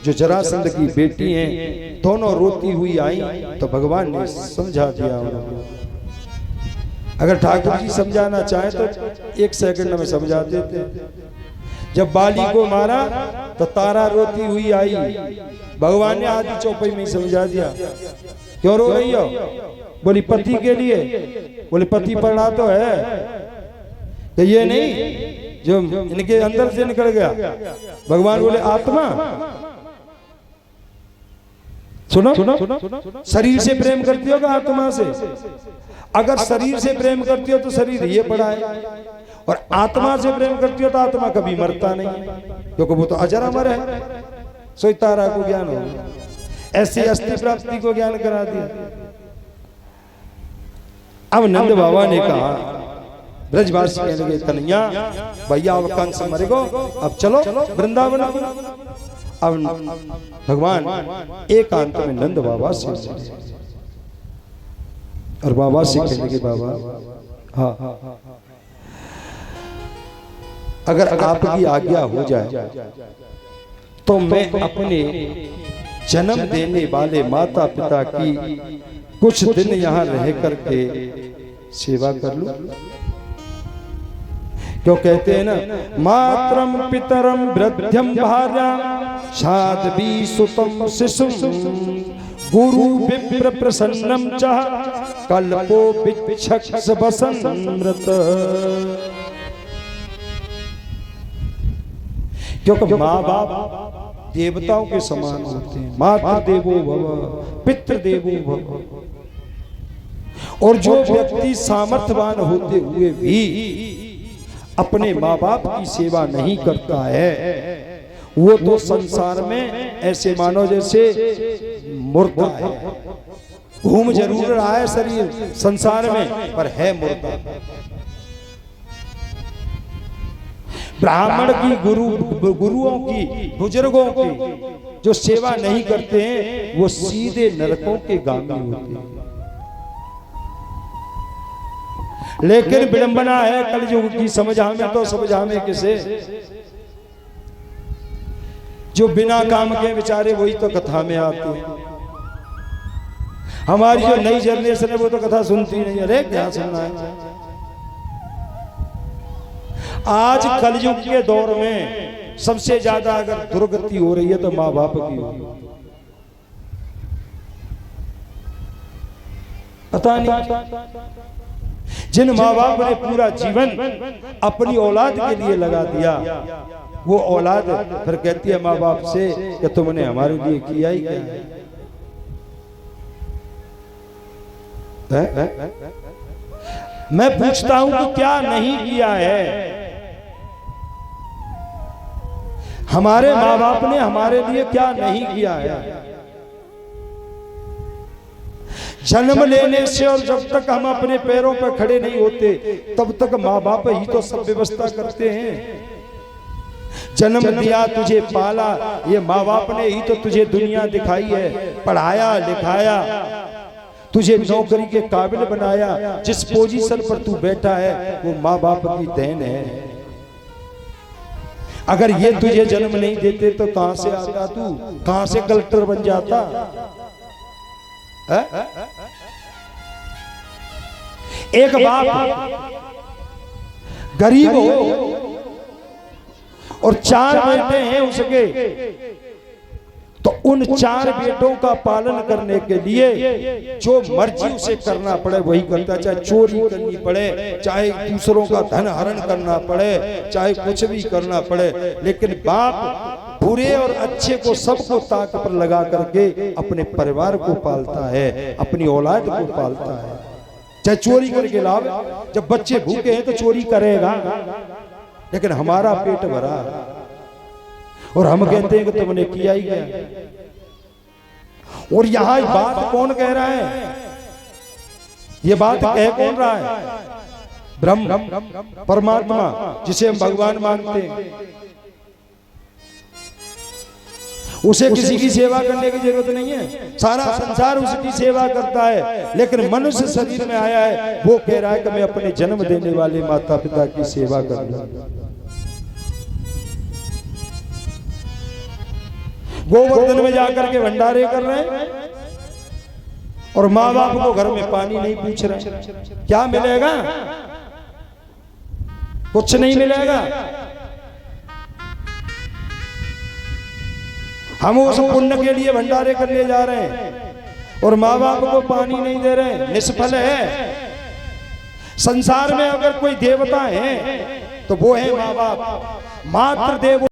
जो जरासंध की बेटी हैं, दोनों रोती हुई आई तो भगवान ने समझा दिया उनको। अगर ठाकुर जी समझाना चाहे तो 1 सेकंड में समझा देते। जब बाली को मारा तो तारा रोती हुई आई, भगवान ने आधी चौपाई में ही समझा दिया। क्यों रो रही हो? बोली पति के लिए। बोले पति पढ़ा तो है, तो ये नहीं जो इनके अंदर से निकल गया। भगवान बोले आत्मा। सुनो, शरीर से प्रेम करती हो कि आत्मा से? अगर शरीर से प्रेम करती हो तो शरीर ये पड़ा है, और आत्मा से प्रेम करती हो तो आत्मा कभी मरता नहीं, क्योंकि वो तो अजर अमर है। सोई तारा को ज्ञान हो, ऐसी अस्थि प्राप्ति को ज्ञान करा दिया। अब नंद बाबा ने कहा, ब्रजवासी कहने लगे कन्हैया भैया अब कंस मरेगो, अब चलो वृंदावन। अब भगवान एकांत में नंद बाबा से और बाबा से कहने लगे बाबा हाँ अगर आपकी आज्ञा हो जाए तो मैं अपने जन्म देने वाले माता पिता की कुछ दिन यहाँ रह करके सेवा कर लूं। क्यों कहते हैं ना, मातरम पितरम वृद्धम भार्या शादवी सुतम शिशुम गुरु विप्र प्रसन्नम चह कल्पो विचक्षस वसन्मृत। क्योंकि माँ बाप देवताओं के समान होते हैं। मातृ देवो भव पितृ देवो भव। और जो व्यक्ति सामर्थ्यवान होते हुए भी अपने माँ बाप की सेवा नहीं करता है, वो तो संसार में ऐसे मानो जैसे मुर्दा है। घूम जरूर रहा है शरीर संसार में, पर है मुर्दा। ब्राह्मण की गुरुओं की बुजुर्गों की जो सेवा नहीं करते हैं वो सीधे नरकों के गामी होते हैं। लेकिन विडंबना है कलयुग की, समझा में तो समझा में किसे। जो बिना काम के बेचारे वही तो कथा में आते हैं। हमारी जो नई जनरेशन है वो तो कथा सुनती नहीं। अरे क्या सुनना है? आज कलयुग के दौर में सबसे ज्यादा अगर दुर्गति हो रही है तो माँ बाप की हो। पता नहीं जिन माँ बाप ने पूरा जीवन अपनी औलाद के लिए लगा दिया, वो औलाद फिर कहती है माँ बाप से कि तुमने हमारे लिए किया ही क्या है? मैं पूछता हूं कि क्या नहीं किया है? हमारे माँ बाप ने हमारे लिए क्या नहीं किया है? जन्म लेने से और जब तक हम अपने पैरों पर खड़े नहीं होते तब तक माँ बाप ही तो सब व्यवस्था करते हैं। जन्म दिया, तुझे पाला, ये माँ बाप ने ही तो तुझे दुनिया दिखाई है, पढ़ाया लिखाया, तुझे नौकरी के काबिल बनाया। जिस पोजीशन पर तू बैठा है वो माँ बाप की देन है। अगर ये तुझे जन्म नहीं देते तो कहां से आता तू? कहां से कलेक्टर बन जाता? एक बाप गरीब हो और 4 बेटे हैं उसके, तो उन 4 बेटों का पालन करने के लिए जो मर्जी उसे करना पड़े वही करता। चाहे चोरी करनी पड़े, चाहे दूसरों का धन हरण करना पड़े, चाहे कुछ भी करना पड़े, लेकिन बाप बुरे और अच्छे को सबको ताक पर लगा करके अपने परिवार को पालता है, अपनी औलाद को पालता है। चाहे चोरी करके लाभ, जब बच्चे भूखे हैं तो चोरी करेगा, लेकिन हमारा पेट भरा और हम कहते हैं कि तुमने किया ही क्या। और यहां बात कौन कह रहा है? ये बात कह कौन रहा है? ब्रह्म परमात्मा, जिसे हम भगवान मानते हैं। उसे किसी की सेवा करने की जरूरत नहीं है, सारा संसार उसकी सेवा करता है। लेकिन मनुष्य शरीर में आया है, वो कह रहा है कि मैं अपने जन्म देने वाले माता पिता की सेवा करूंगा। गोवर्धन में जाकर के भंडारे कर रहे हैं और माँ बाप को घर में पानी नहीं पूछ रहे, क्या मिलेगा? कुछ नहीं मिलेगा। हम उस पुण्य के लिए भंडारे करने जा रहे हैं और माँ बाप को पानी नहीं दे रहे, निष्फल है। संसार में अगर कोई देवता है तो वो है माँ बाप। मातृ देवो